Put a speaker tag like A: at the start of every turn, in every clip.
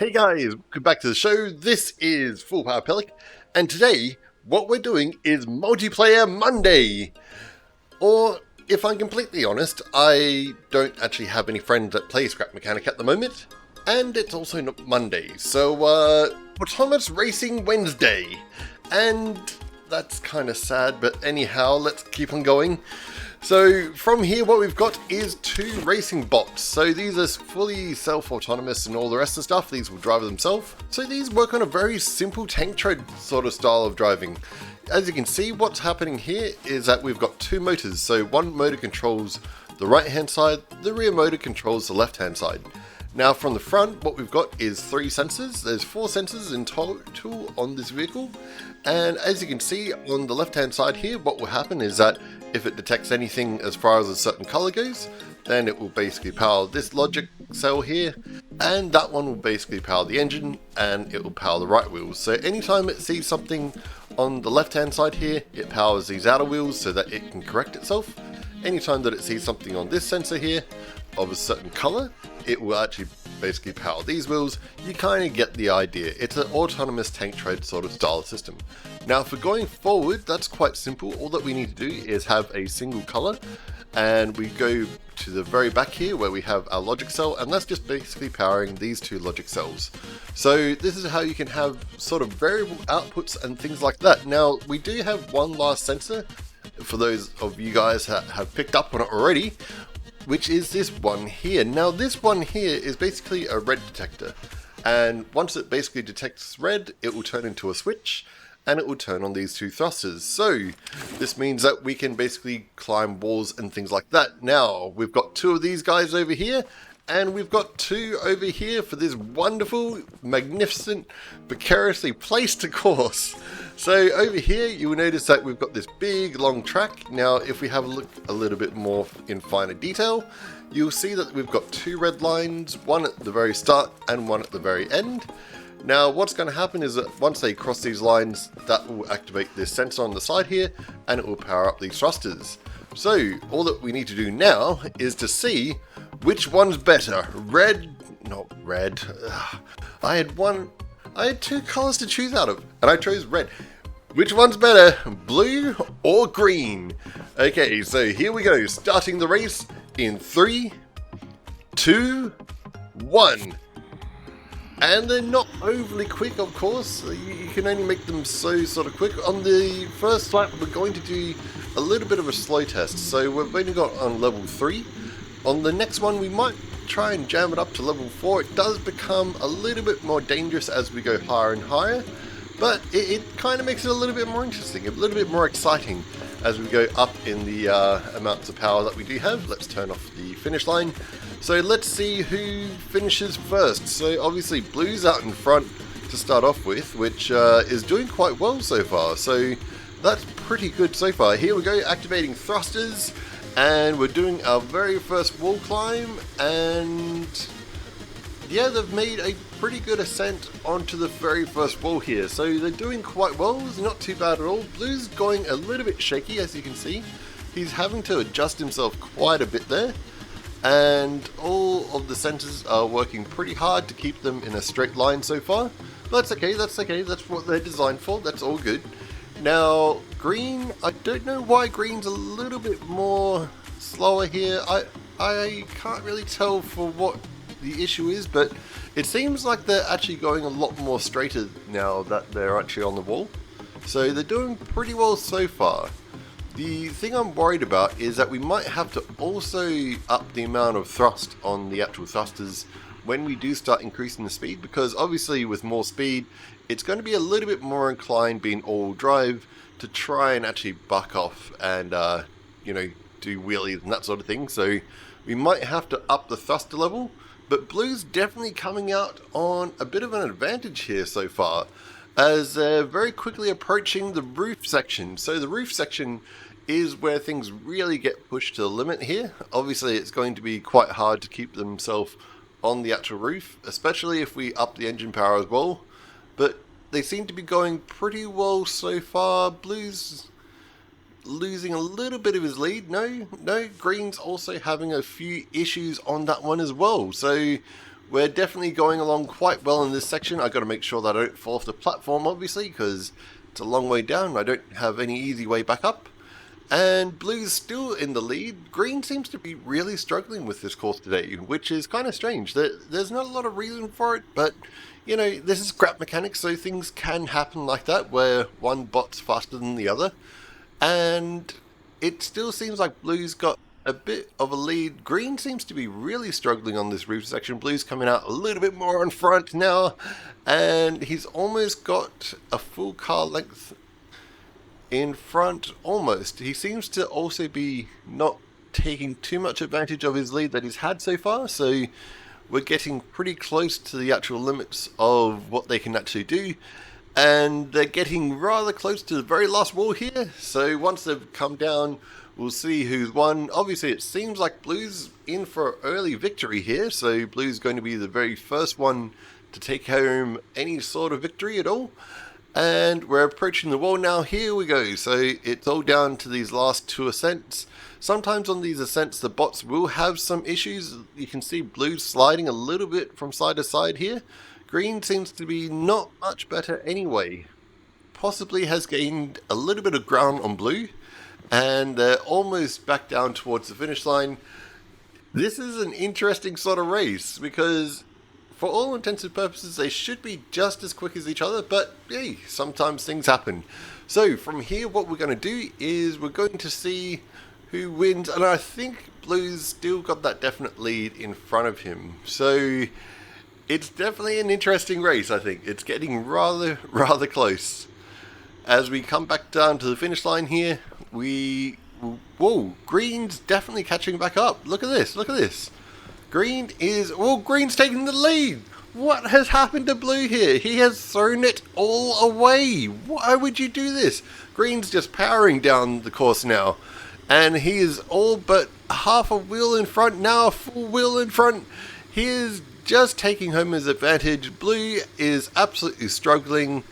A: Hey guys, welcome back to the show. This is Full Power Pelic, and today what we're doing is Multiplayer Monday. Or, if I'm completely honest, I don't actually have any friends that play Scrap Mechanic at the moment, and it's also not Monday, so Autonomous Racing Wednesday. And that's kind of sad, but anyhow, let's keep on going. So from here what we've got is two racing bots. So these are fully self-autonomous and all the rest of the stuff. These will drive themselves. So these work on a very simple tank tread sort of style of driving. As you can see, what's happening here is that we've got two motors. So one motor controls the right hand side, the rear motor controls the left hand side. Now from the front, what we've got is three sensors. There's four sensors in total on this vehicle. And as you can see on the left hand side here, what will happen is that if it detects anything as far as a certain color goes, then it will basically power this logic cell here, and that one will basically power the engine, and it will power the right wheels. So anytime it sees something on the left hand side here, it powers these outer wheels so that it can correct itself. Anytime that it sees something on this sensor here of a certain color, it will actually basically power these wheels. You kind of get the idea. It's an autonomous tank tread sort of style system. Now for going forward, that's quite simple. All that we need to do is have a single color, and we go to the very back here where we have our logic cell, and that's just basically powering these two logic cells. So this is how you can have sort of variable outputs and things like that. Now we do have one last sensor for those of you guys that have picked up on it already, which is this one here. Now this one here is basically a red detector, and once it basically detects red, it will turn into a switch and it will turn on these two thrusters. So this means that we can basically climb walls and things like that. Now we've got two of these guys over here, and we've got two over here for this wonderful, magnificent, precariously placed course. So over here you will notice that we've got this big long track. Now if we have a look a little bit more in finer detail, you'll see that we've got two red lines, one at the very start and one at the very end. Now what's going to happen is that once they cross these lines, that will activate this sensor on the side here, and it will power up these thrusters. So all that we need to do now is to see which one's better. Not red. I had two colors to choose out of, and I chose red. Which one's better, blue or green? Okay, so here we go, starting the race in 3, 2, 1. And they're not overly quick, of course. You can only make them so sort of quick. On the first lap, we're going to do a little bit of a slow test. So we've only got on level 3. On the next one, we might try and jam it up to level 4. It does become a little bit more dangerous as we go higher and higher, but it kind of makes it a little bit more interesting, a little bit more exciting as we go up in the amounts of power that we do have. Let's turn off the finish line. So let's see who finishes first. So obviously Blue's out in front to start off with, which is doing quite well so far. So that's pretty good so far. Here we go, activating thrusters, and we're doing our very first wall climb, and yeah, they've made a pretty good ascent onto the very first wall here. So they're doing quite well, it's not too bad at all. Blue's going a little bit shaky, as you can see. He's having to adjust himself quite a bit there. And all of the sensors are working pretty hard to keep them in a straight line so far. But that's okay, that's what they're designed for, that's all good. Now, green, I don't know why green's a little bit more slower here. I can't really tell for what the issue is, but it seems like they're actually going a lot more straighter now that they're actually on the wall. So they're doing pretty well so far. The thing I'm worried about is that we might have to also up the amount of thrust on the actual thrusters when we do start increasing the speed, because obviously with more speed it's going to be a little bit more inclined, being all drive, to try and actually buck off and you know, do wheelies and that sort of thing. So we might have to up the thruster level, but Blue's definitely coming out on a bit of an advantage here so far, as they're very quickly approaching the roof section. So the roof section is where things really get pushed to the limit here. Obviously it's going to be quite hard to keep themselves on the actual roof, especially if we up the engine power as well, but they seem to be going pretty well so far. Blue's losing a little bit of his lead. No, Green's also having a few issues on that one as well. So we're definitely going along quite well in this section. I've got to make sure that I don't fall off the platform, obviously, because it's a long way down. I don't have any easy way back up. And Blue's still in the lead. Green seems to be really struggling with this course today, which is kind of strange. There's not a lot of reason for it, but, you know, this is scrap mechanics, so things can happen like that, where one bot's faster than the other. And it still seems like Blue's got a bit of a lead. Green seems to be really struggling on this roof section. Blue's coming out a little bit more in front now, and he's almost got a full car length in front, almost. He seems to also be not taking too much advantage of his lead that he's had so far, so we're getting pretty close to the actual limits of what they can actually do, and they're getting rather close to the very last wall here. So once they've come down, we'll see who's won. Obviously it seems like Blue's in for early victory here, so Blue's going to be the very first one to take home any sort of victory at all. And we're approaching the wall now. Here we go. So it's all down to these last two ascents. Sometimes on these ascents the bots will have some issues. You can see Blue sliding a little bit from side to side here. Green seems to be not much better anyway. Possibly has gained a little bit of ground on Blue, and they're almost back down towards the finish line. This is an interesting sort of race, because for all intents and purposes, they should be just as quick as each other, but hey, sometimes things happen. So from here, what we're going to do is we're going to see who wins, and I think Blue's still got that definite lead in front of him. So it's definitely an interesting race, I think. It's getting rather close. As we come back down to the finish line here, whoa, Green's definitely catching back up. Look at this, look at this. Green's taking the lead. What has happened to Blue here? He has thrown it all away. Why would you do this? Green's just powering down the course now, and he is all but half a wheel in front, now a full wheel in front. He is just taking home his advantage. Blue is absolutely struggling.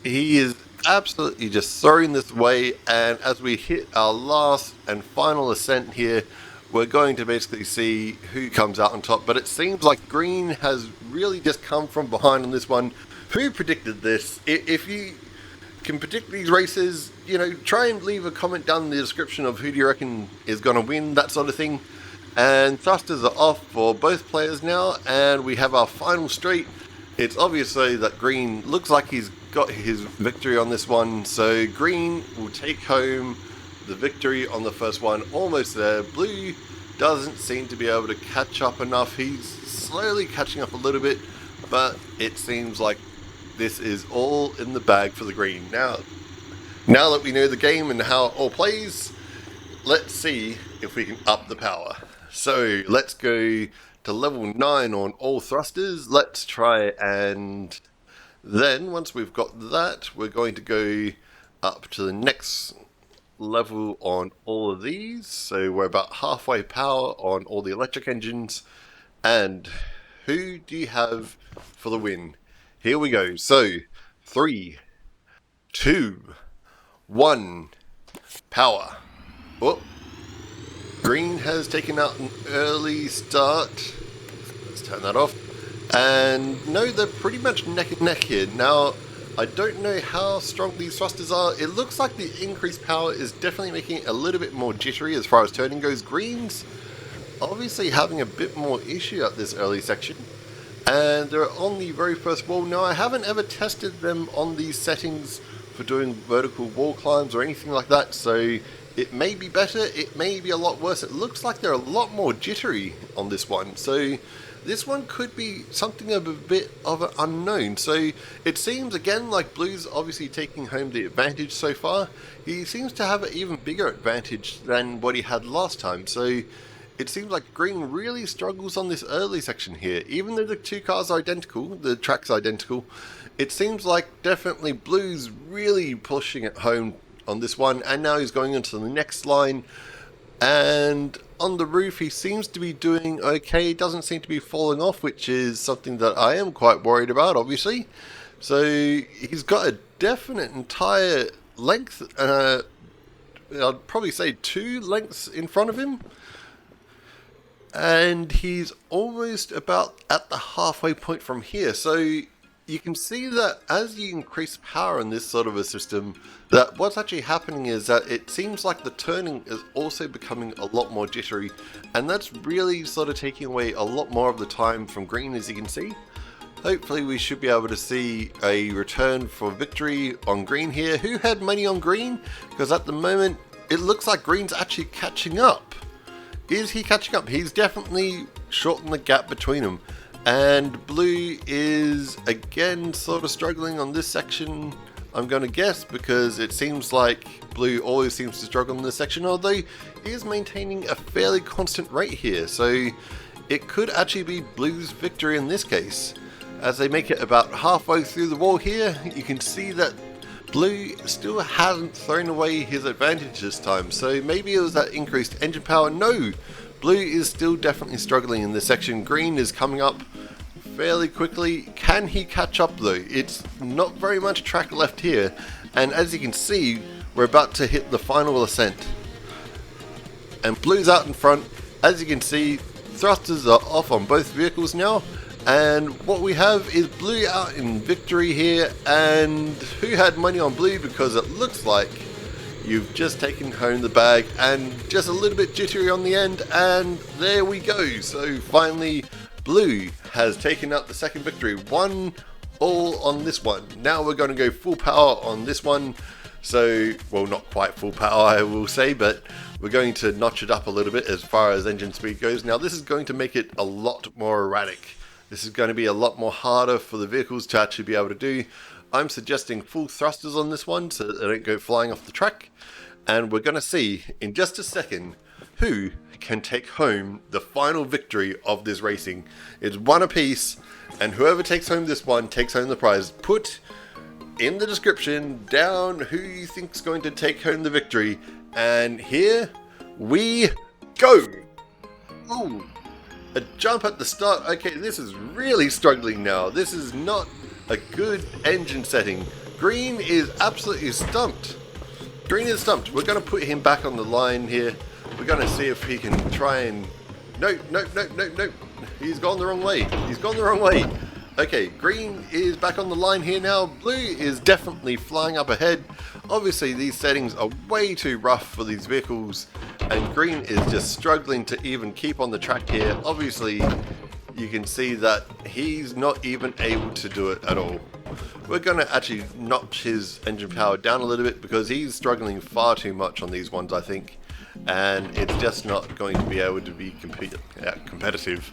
A: He is absolutely just throwing this away, and as we hit our last and final ascent here, we're going to basically see who comes out on top. But it seems like Green has really just come from behind on this one. Who predicted this? If you can predict these races, you know, try and leave a comment down in the description of who do you reckon is going to win, that sort of thing. And thrusters are off for both players now, and we have our final straight. It's obvious though that Green looks like he's got his victory on this one, so Green will take home the victory on the first one. Almost there. Blue doesn't seem to be able to catch up enough. He's slowly catching up a little bit, but it seems like this is all in the bag for the Green. Now that we know the game and how it all plays, let's see if we can up the power. So let's go to level 9 on all thrusters. Let's try, and then once we've got that, we're going to go up to the next level on all of these. So we're about halfway power on all the electric engines. And who do you have for the win? Here we go. So 3, 2, 1, power. Oh, Green has taken out an early start. Let's turn that off. And no, they're pretty much neck and neck here. Now, I don't know how strong these thrusters are. It looks like the increased power is definitely making it a little bit more jittery as far as turning goes. Green's obviously having a bit more issue at this early section. And they're on the very first wall. Now, I haven't ever tested them on these settings for doing vertical wall climbs or anything like that, so it may be better, it may be a lot worse. It looks like they're a lot more jittery on this one, so this one could be something of a bit of an unknown. So it seems again like Blue's obviously taking home the advantage so far. He seems to have an even bigger advantage than what he had last time, so it seems like Green really struggles on this early section here. Even though the two cars are identical, the track's identical, it seems like definitely Blue's really pushing it home on this one, and now he's going into the next line. And on the roof he seems to be doing okay, doesn't seem to be falling off, which is something that I am quite worried about, obviously. So he's got a definite entire length, I'd probably say 2 lengths in front of him. and he's almost about at the halfway point from here. So you can see that as you increase power in this sort of a system, that what's actually happening is that it seems like the turning is also becoming a lot more jittery, and that's really sort of taking away a lot more of the time from green, as you can see. Hopefully we should be able to see a return for victory on green here. Who had money on green? Because at the moment it looks like green's actually catching up. Is he catching up? He's definitely shortened the gap between them. And blue is again sort of struggling on this section, I'm going to guess, because it seems like blue always seems to struggle in this section, although he is maintaining a fairly constant rate here. So it could actually be blue's victory in this case. As they make it about halfway through the wall here, you can see that blue still hasn't thrown away his advantage this time. So maybe it was that increased engine power. No, blue is still definitely struggling in this section. Green is coming up fairly quickly. Can he catch up though? It's not very much track left here, and as you can see, we're about to hit the final ascent. And blue's out in front. As you can see, thrusters are off on both vehicles now. And what we have is blue out in victory here, and who had money on blue, because it looks like you've just taken home the bag, and just a little bit jittery on the end, and there we go. So finally blue has taken out the second victory, 1-all on this one. Now we're going to go full power on this one. So, well, not quite full power I will say, but we're going to notch it up a little bit as far as engine speed goes. Now this is going to make it a lot more erratic. This is going to be a lot more harder for the vehicles to actually be able to do. I'm suggesting full thrusters on this one so that they don't go flying off the track. And we're going to see in just a second who can take home the final victory of this racing. It's one apiece, and whoever takes home this one takes home the prize. Put in the description down who you think is going to take home the victory. And here we go. Ooh. A jump at the start. Okay, this is really struggling now. This is not a good engine setting. Green is absolutely stumped. Green is stumped. We're going to put him back on the line here. We're going to see if he can try and... No. He's gone the wrong way. He's gone the wrong way. Okay, green is back on the line here now. Blue is definitely flying up ahead. Obviously, these settings are way too rough for these vehicles, and green is just struggling to even keep on the track here. Obviously, you can see that he's not even able to do it at all. We're going to actually notch his engine power down a little bit because he's struggling far too much on these ones, I think, and it's just not going to be able to be competitive.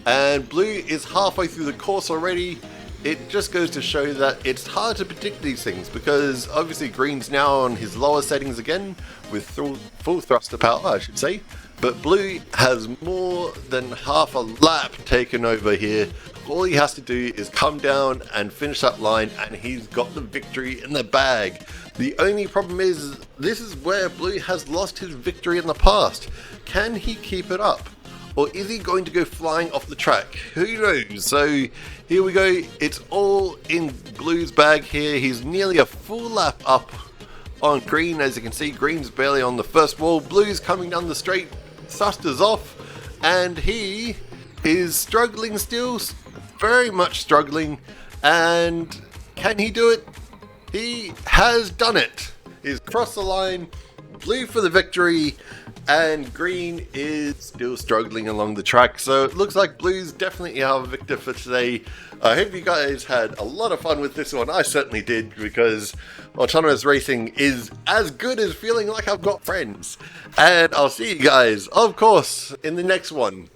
A: And blue is halfway through the course already. It just goes to show that it's hard to predict these things, because obviously green's now on his lower settings again with full thruster power, I should say, but blue has more than half a lap taken over here. All he has to do is come down and finish that line, and he's got the victory in the bag. The only problem is, this is where blue has lost his victory in the past. Can he keep it up? Or is he going to go flying off the track? Who knows? So here we go. It's all in blue's bag here. He's nearly a full lap up on green. As you can see, green's barely on the first wall. Blue's coming down the straight, thrusters off, and he is struggling still, very much struggling. And can he do it? He has done it. He's crossed the line. Blue for the victory, and green is still struggling along the track. So it looks like blue's definitely our victor for today. I hope you guys had a lot of fun with this one. I certainly did, because autonomous racing is as good as feeling like I've got friends. And I'll see you guys, of course, in the next one.